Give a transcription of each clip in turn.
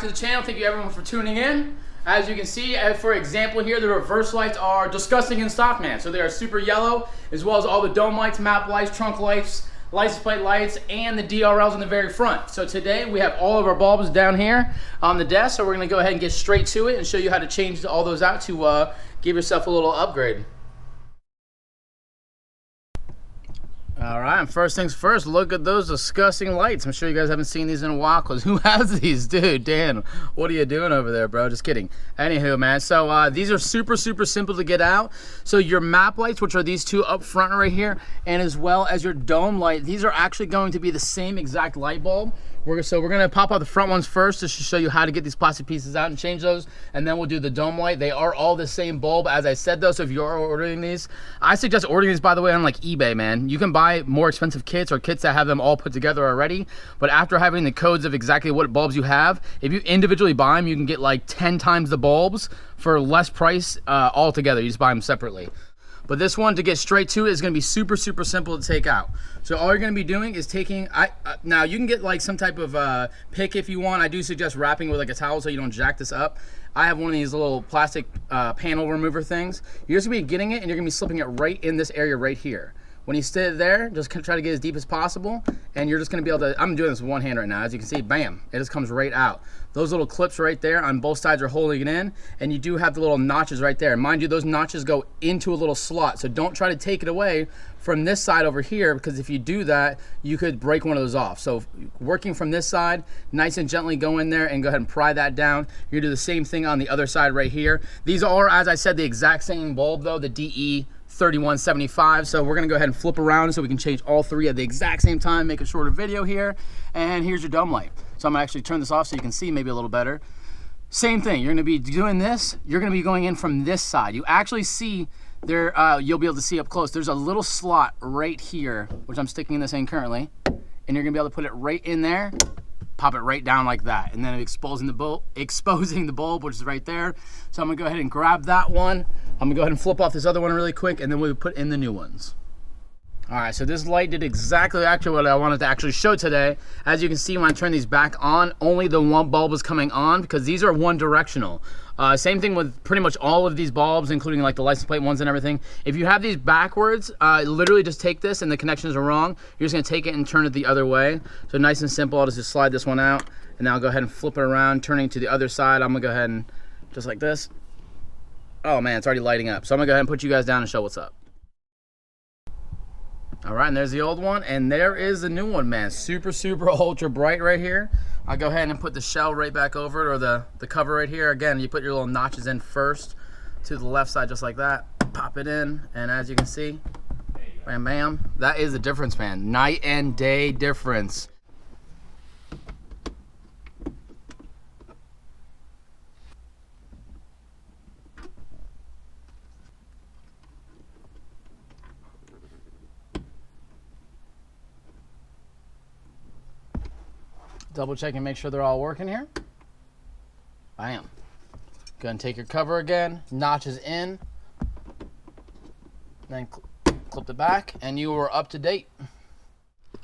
back to the channel. Thank you everyone for tuning in. As you can see, for example here, the reverse lights are disgusting in stock, man. So they are super yellow, as well as all the dome lights, map lights, trunk lights, license plate lights, and the DRLs in the very front. So today we have all of our bulbs down here on the desk, so we're gonna go ahead and get straight to it and show you how to change all those out to give yourself a little upgrade. All right, first things first, look at those disgusting lights. I'm sure you guys haven't seen these in a while, because who has these? Dude, Dan, what are you doing over there, bro? Just kidding. Anywho, man, so these are super simple to get out. So your map lights, which are these two up front right here, and as well as your dome light, these are actually going to be the same exact light bulb. So we're gonna pop out the front ones first just to show you how to get these plastic pieces out and change those, and then we'll do the dome light. They are all the same bulb, as I said though, so if you're ordering these, I suggest ordering these, by the way, on like eBay, man. You can buy more expensive kits or kits that have them all put together already, but after having the codes of exactly what bulbs you have, if you individually buy them, you can get like 10 times the bulbs for less price altogether. You just buy them separately. But this one, to get straight to it, is going to be super simple to take out. So all you're going to be doing is taking, now you can get like some type of pick if you want. I do suggest wrapping with like a towel so you don't jack this up. I have one of these little plastic panel remover things. You're just going to be getting it and you're going to be slipping it right in this area right here. When you stay there, just try to get as deep as possible, and you're just gonna be able to, I'm doing this with one hand right now, as you can see, bam, it just comes right out. Those little clips right there on both sides are holding it in, and you do have the little notches right there. Mind you, those notches go into a little slot, so don't try to take it away from this side over here, because if you do that, you could break one of those off. So working from this side, nice and gently go in there and go ahead and pry that down. You're gonna do the same thing on the other side right here. These are, as I said, the exact same bulb though, the DE 3175. So we're gonna go ahead and flip around so we can change all three at the exact same time, make a shorter video here. And here's your dome light. So I'm gonna actually turn this off so you can see maybe a little better. Same thing, you're gonna be doing this, you're gonna be going in from this side. You actually see there, you'll be able to see up close, there's a little slot right here, which I'm sticking in this in currently, and you're gonna be able to put it right in there, pop it right down like that, and then exposing the bulb, which is right there. So I'm gonna go ahead and grab that one. I'm gonna go ahead and flip off this other one really quick, and then we'll put in the new ones. All right, so this light did exactly actually what I wanted to actually show today. As you can see, when I turn these back on, only the one bulb is coming on, because these are one directional. Same thing with pretty much all of these bulbs, including like the license plate ones and everything. If you have these backwards, literally just take this and the connections are wrong, you're just gonna take it and turn it the other way. So nice and simple, I'll just slide this one out, and now I'll go ahead and flip it around, turning to the other side. I'm gonna go ahead and just like this. Oh man, it's already lighting up. So I'm gonna go ahead and put you guys down and show what's up. All right, and there's the old one, and there is the new one, man. Super ultra bright right here. I'll go ahead and put the shell right back over it, or the cover right here. Again, you put your little notches in first to the left side, just like that. Pop it in, and as you can see, bam, bam. That is the difference, man. Night and day difference. Double check and make sure they're all working here. Bam. Go ahead and take your cover again, notches in, then clip the back, and you are up to date.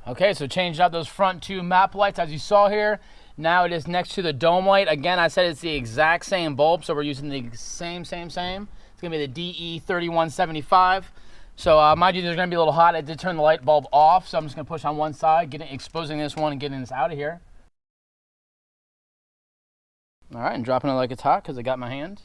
Okay, so changed out those front two map lights as you saw here. Now it is next to the dome light. Again, I said it's the exact same bulb, so we're using the same. It's gonna be the DE 3175. So mind you, there's gonna be a little hot. I did turn the light bulb off, so I'm just gonna push on one side, exposing this one and getting this out of here. All right, and dropping it like it's hot because I got my hand.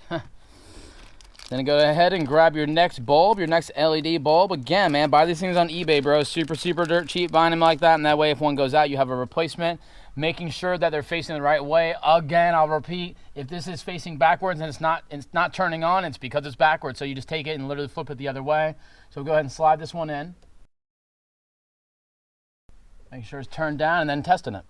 Then go ahead and grab your next bulb, your next LED bulb. Again, man, buy these things on eBay, bro. Super dirt cheap buying them like that, and that way if one goes out, you have a replacement. Making sure that they're facing the right way. Again, I'll repeat, if this is facing backwards and it's not turning on, it's because it's backwards. So you just take it and literally flip it the other way. So go ahead and slide this one in. Make sure it's turned down and then testing it.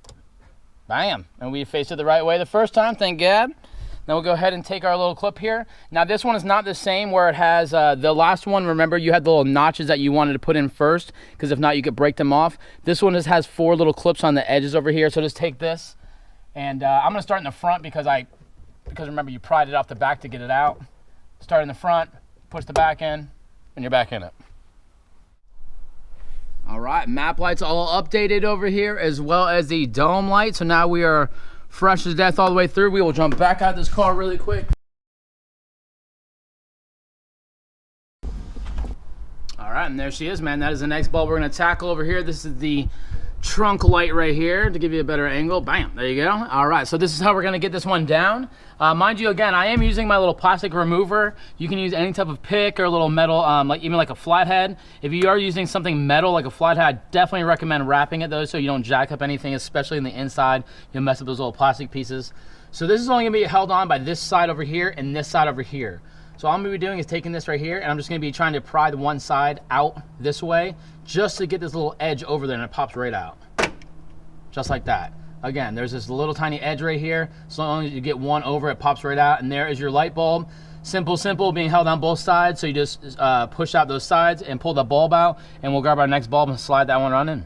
Bam, and we faced it the right way the first time, thank God. Then we'll go ahead and take our little clip here. Now this one is not the same where it has, the last one, remember you had the little notches that you wanted to put in first, because if not you could break them off. This one just has 4 little clips on the edges over here, so just take this. And I'm gonna start in the front because remember you pried it off the back to get it out. Start in the front, push the back in, and you're back in it. All right, map lights all updated over here, as well as the dome light. So now we are fresh as death all the way through. We will jump back out of this car really quick. All right, and there she is, man. That is the next bulb we're gonna tackle over here. This is the trunk light right here to give you a better angle. Bam, there you go. All right, so this is how we're gonna get this one down. Mind you, again, I am using my little plastic remover. You can use any type of pick or a little metal, like even like a flathead. If you are using something metal like a flathead, I definitely recommend wrapping it though, so you don't jack up anything, especially in the inside. You'll mess up those little plastic pieces. So this is only gonna be held on by this side over here and this side over here. So all I'm gonna be doing is taking this right here, and I'm just gonna be trying to pry the one side out this way, just to get this little edge over there, and it pops right out. Just like that. Again, there's this little tiny edge right here. So long as you get one over, it pops right out, and there is your light bulb. Simple, simple, being held on both sides. So you just push out those sides and pull the bulb out, and we'll grab our next bulb and slide that one on in.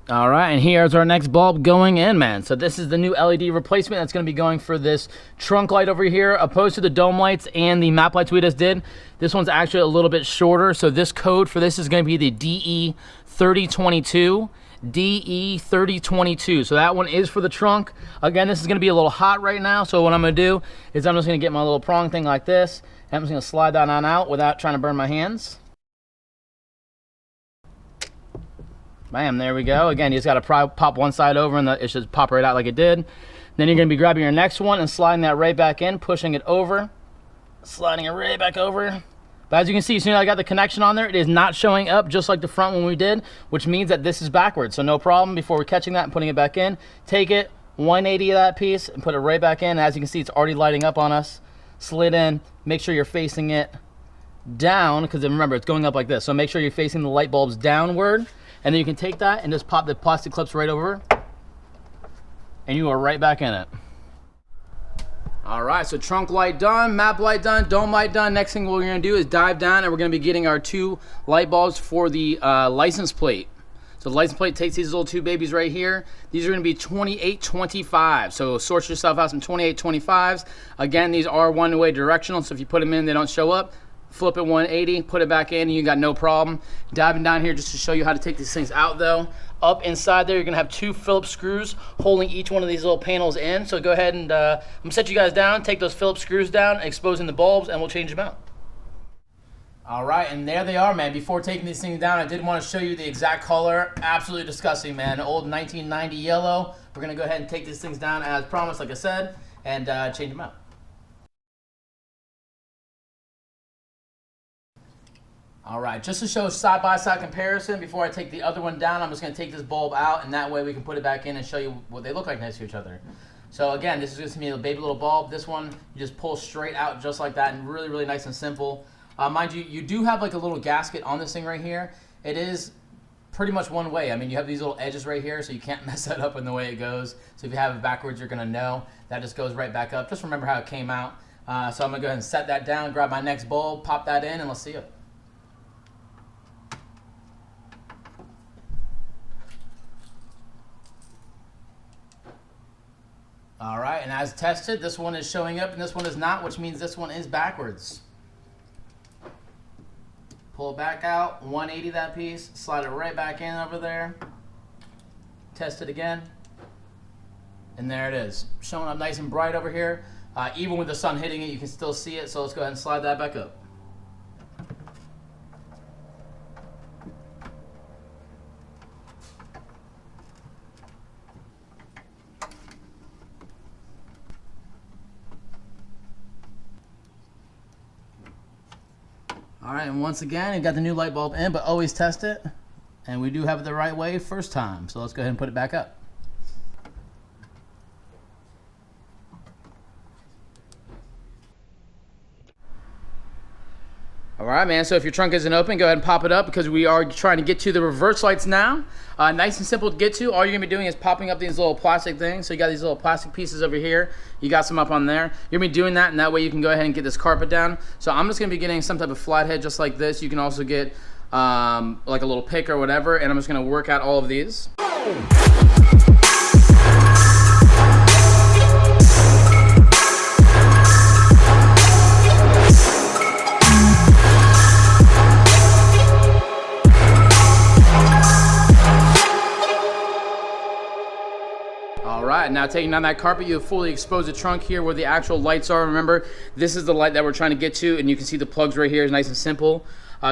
All right, and here's our next bulb going in, man. So this is the new LED replacement that's gonna be going for this trunk light over here, opposed to the dome lights and the map lights we just did. This one's actually a little bit shorter, so this code for this is gonna be the DE3022. DE3022. So that one is for the trunk. Again, this is gonna be a little hot right now, so what I'm gonna do is I'm just gonna get my little prong thing like this, and I'm just gonna slide that on out without trying to burn my hands. Bam, there we go. Again, you just gotta pop one side over and it should pop right out like it did. Then you're gonna be grabbing your next one and sliding that right back in, pushing it over, sliding it right back over. But as you can see, as soon as I got the connection on there, it is not showing up just like the front one we did, which means that this is backwards. So no problem. Before we're catching that and putting it back in, take it, 180 of that piece, and put it right back in. As you can see, it's already lighting up on us. Slid in, make sure you're facing it down, because remember, it's going up like this. So make sure you're facing the light bulbs downward. And then you can take that and just pop the plastic clips right over, and you are right back in it. All right, so trunk light done, map light done, dome light done. Next thing we're gonna do is dive down, and we're gonna be getting our two light bulbs for the license plate. So the license plate takes these little two babies right here. These are gonna be 2825. So sort yourself out some 2825s. Again, these are one-way directional, so if you put them in, they don't show up. Flip it 180, put it back in, and you got no problem. Diving down here just to show you how to take these things out though. Up inside there, you're gonna have two Phillips screws holding each one of these little panels in. So go ahead and I'm gonna set you guys down, take those Phillips screws down, exposing the bulbs, and we'll change them out. All right, and there they are, man. Before taking these things down, I did want to show you the exact color. Absolutely disgusting, man. Old 1990 yellow. We're gonna go ahead and take these things down as promised, like I said, and change them out. All right, just to show side-by-side comparison, before I take the other one down, I'm just gonna take this bulb out, and that way we can put it back in and show you what they look like next to each other. So again, this is just gonna be a baby little bulb. This one, you just pull straight out just like that, and really, really nice and simple. Mind you, you do have like a little gasket on this thing right here. It is pretty much one way. I mean, you have these little edges right here, so you can't mess that up in the way it goes. So if you have it backwards, you're gonna know. That just goes right back up. Just remember how it came out. So I'm gonna go ahead and set that down, grab my next bulb, pop that in, and let's see it. All right, and as tested, this one is showing up and this one is not, which means this one is backwards. Pull it back out, 180 that piece, slide it right back in over there. Test it again. And there it is, showing up nice and bright over here. Even with the sun hitting it, you can still see it, so let's go ahead and slide that back up. All right, and once again, you got the new light bulb in, but always test it. And we do have it the right way first time. So let's go ahead and put it back up. All right, man, so if your trunk isn't open, go ahead and pop it up because we are trying to get to the reverse lights now. Nice and simple to get to. All you're gonna be doing is popping up these little plastic things. So you got these little plastic pieces over here. You got some up on there. You're gonna be doing that, and that way you can go ahead and get this carpet down. So I'm just gonna be getting some type of flathead just like this. You can also get like a little pick or whatever, and I'm just gonna work out all of these. All right, right, now taking down that carpet, you have fully exposed the trunk here where the actual lights are. Remember, this is the light that we're trying to get to, and you can see the plugs right here is nice and simple.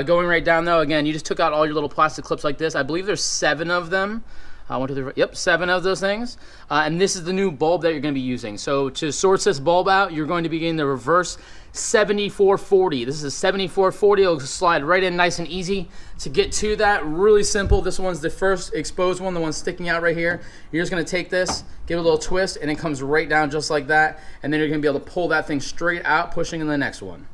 Going right down though, again, you just took out all your little plastic clips like this. I believe there's 7 of them. 1, 2, 3, 4, yep, 7 of those things. And this is the new bulb that you're gonna be using. So to source this bulb out, you're going to be getting the reverse 7440. This is a 7440, it'll slide right in nice and easy. To get to that, really simple. This one's the first exposed one, the one sticking out right here. You're just gonna take this, give it a little twist, and it comes right down just like that. And then you're gonna be able to pull that thing straight out, pushing in the next one.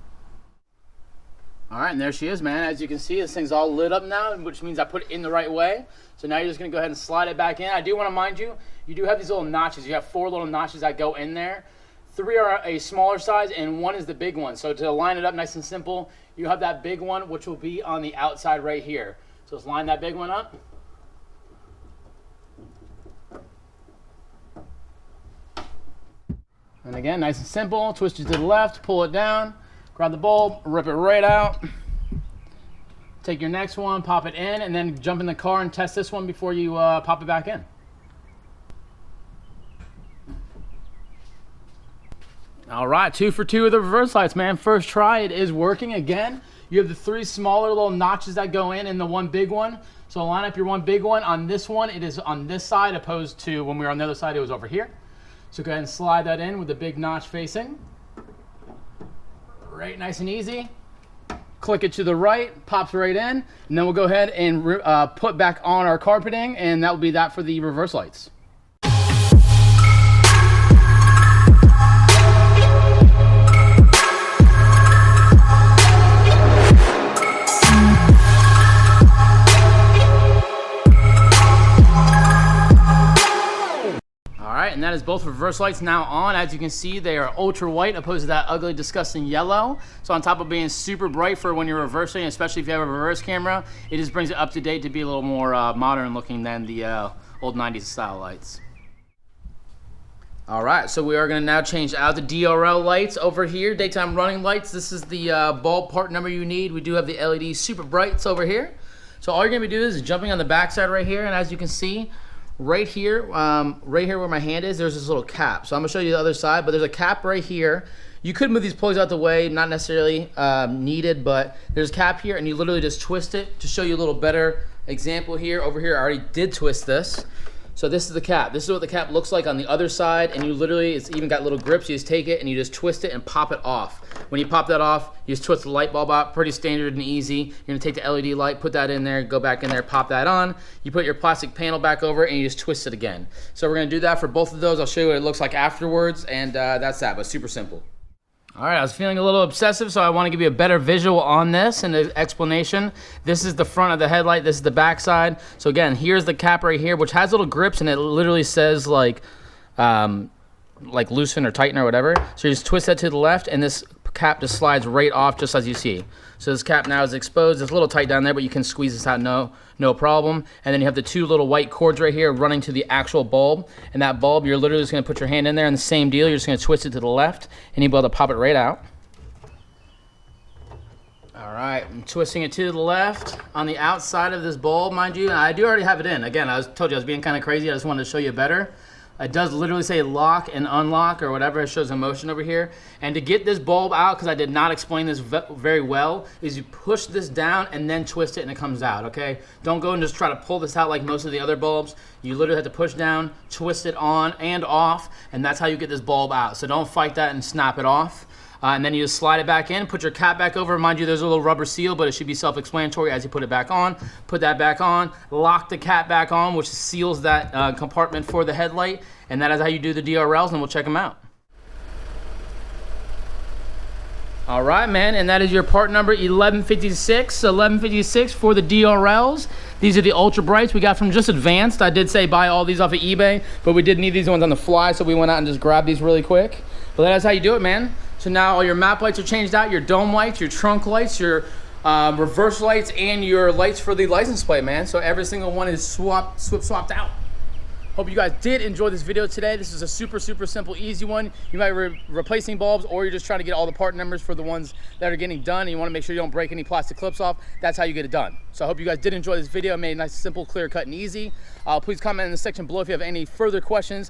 All right, and there she is, man. As you can see, this thing's all lit up now, which means I put it in the right way. So now you're just gonna go ahead and slide it back in. I do wanna mind you, you do have these little notches. You have 4 little notches that go in there. 3 are a smaller size and 1 is the big one. So to line it up nice and simple, you have that big one, which will be on the outside right here. So let's line that big one up. And again, nice and simple, twist it to the left, pull it down, grab the bulb, rip it right out. Take your next one, pop it in, and then jump in the car and test this one before you pop it back in. All right, 2 for 2 with the reverse lights, man. First try, it is working. Again, you have the 3 smaller little notches that go in and the 1 big one. So line up your 1 big one. On this one, it is on this side, opposed to when we were on the other side, it was over here. So go ahead and slide that in with the big notch facing. Right, nice and easy. Click it to the right, pops right in, and then we'll go ahead and put back on our carpeting, and that will be that for the reverse lights. And that is both reverse lights now on. As you can see, they are ultra white opposed to that ugly, disgusting yellow. So on top of being super bright for when you're reversing, especially if you have a reverse camera, it just brings it up to date to be a little more modern looking than the old 90s style lights. All right, so we are gonna now change out the DRL lights over here, daytime running lights. This is the bulb part number you need. We do have the LED super brights over here. So all you're gonna be doing is jumping on the back side right here, and as you can see, right here where my hand is, there's this little cap. So I'm gonna show you the other side, but there's a cap right here. You could move these plugs out the way, not necessarily needed, but there's a cap here and you literally just twist it. To show you a little better example here, over here I already did twist this. So this is the cap. This is what the cap looks like on the other side, and you literally, it's even got little grips. You just take it and you just twist it and pop it off. When you pop that off, you just twist the light bulb out, pretty standard and easy. You're gonna take the LED light, put that in there, go back in there, pop that on. You put your plastic panel back over and you just twist it again. So we're gonna do that for both of those. I'll show you what it looks like afterwards, and that's that, but super simple. All right, I was feeling a little obsessive, so I want to give you a better visual on this and an explanation. This is the front of the headlight, this is the back side. So again, here's the cap right here, which has little grips, and it literally says like loosen or tighten or whatever. So you just twist that to the left, and this cap just slides right off just as you see. So this cap now is exposed. It's a little tight down there, but you can squeeze this out no problem. And then you have the 2 little white cords right here running to the actual bulb. And that bulb, you're literally just gonna put your hand in there, and the same deal, you're just gonna twist it to the left, and you'll be able to pop it right out. All right, I'm twisting it to the left on the outside of this bulb, mind you. I do already have it in. Again, told you I was being kind of crazy. I just wanted to show you better. It does literally say lock and unlock or whatever. It shows a motion over here. And to get this bulb out, because I did not explain this very well, is you push this down and then twist it and it comes out, okay? Don't go and just try to pull this out like most of the other bulbs. You literally have to push down, twist it on and off, and that's how you get this bulb out. So don't fight that and snap it off. And then you just slide it back in, put your cap back over. Mind you, there's a little rubber seal, but it should be self-explanatory as you put it back on. Put that back on, lock the cap back on, which seals that compartment for the headlight, and that is how you do the DRLs, and we'll check them out. All right, man, and that is your part number 1156. 1156 for the DRLs. These are the ultra brights we got from Just Advanced. I did say buy all these off of eBay, but we did need these ones on the fly, so we went out and just grabbed these really quick. But that's how you do it, man. So now all your map lights are changed out, your dome lights, your trunk lights, your reverse lights, and your lights for the license plate, man. So every single one is swapped out. Hope you guys did enjoy this video today. This is a super simple, easy one. You might be replacing bulbs, or you're just trying to get all the part numbers for the ones that are getting done, and you want to make sure you don't break any plastic clips off. That's how you get it done. So I hope you guys did enjoy this video. Made it nice, simple, clear cut, and easy. Please comment in the section below if you have any further questions.